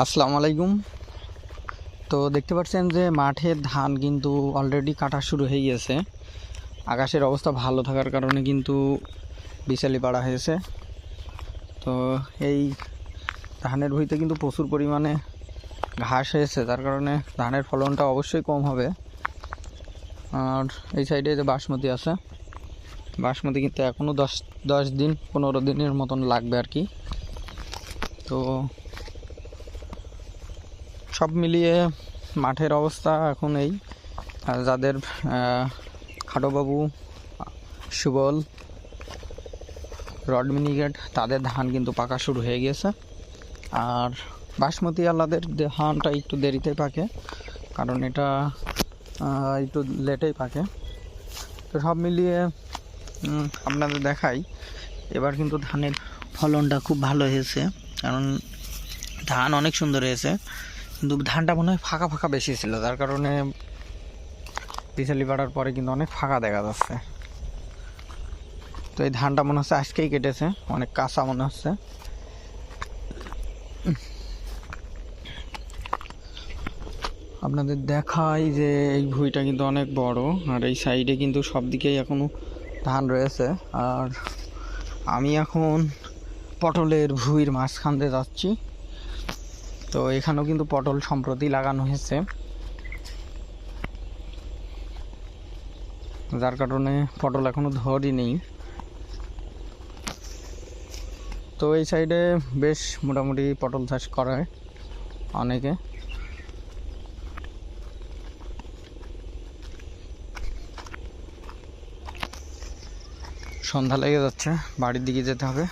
আসসালামু আলাইকুম। তো দেখতে পাচ্ছেন যে মাঠের ধান কিন্তু অলরেডি কাটা শুরু হয়ে গেছে। আকাশের অবস্থা ভালো থাকার কারণে কিন্তু বিছালি পাড়া হয়েছে। তো এই ধানের ভুঁইতে কিন্তু প্রচুর পরিমাণে ঘাস হয়েছে, যার কারণে ধানের ফলনটা অবশ্যই কম হবে। আর এই সাইডে যে বাসমতি আছে, বাসমতি কিন্তু এখনও 10-15 দিনের মতন লাগবে আর কি। তো সব মিলিয়ে মাঠের অবস্থা এখন এই, যাদের খাটোবাবু, সুবল, রড মিনিকেট তাদের ধান কিন্তু পাকা শুরু হয়ে গেছে। আর বাসমতি আলাদের ধানটা একটু দেরিতে পাকে, কারণ এটা একটু লেটেই পাকে। তো সব মিলিয়ে আপনাদের দেখাই, এবার কিন্তু ধানের ফলনটা খুব ভালো হয়েছে, কারণ ধান অনেক সুন্দর হয়েছে। কিন্তু ধানটা মনে হয় ফাঁকা ফাঁকা বেশি ছিল, যার কারণে বিছালি পাড়ার পরে কিন্তু অনেক ফাঁকা দেখা যাচ্ছে। তো এই ধানটা মনে হচ্ছে আজকেই কেটেছে, অনেক কাঁচা মনে হচ্ছে। আপনাদের দেখাই যে এই ভুঁইটা কিন্তু অনেক বড়, আর এই সাইডে কিন্তু সব দিকেই এখনো ধান রয়েছে। আর আমি এখন পটলের ভুঁইর মাঝখান দিয়ে যাচ্ছি। তো এখানেও কিন্তু পটল সম্প্রতি লাগানো হয়েছে, যার কারণে পটল এখনো ধরই নেই। তো এই সাইডে বেশ মোটামুটি পটল চাষ করা হয় অনেকে। সন্ধ্যা লেগে যাচ্ছে, বাড়ির দিকে যেতে হবে।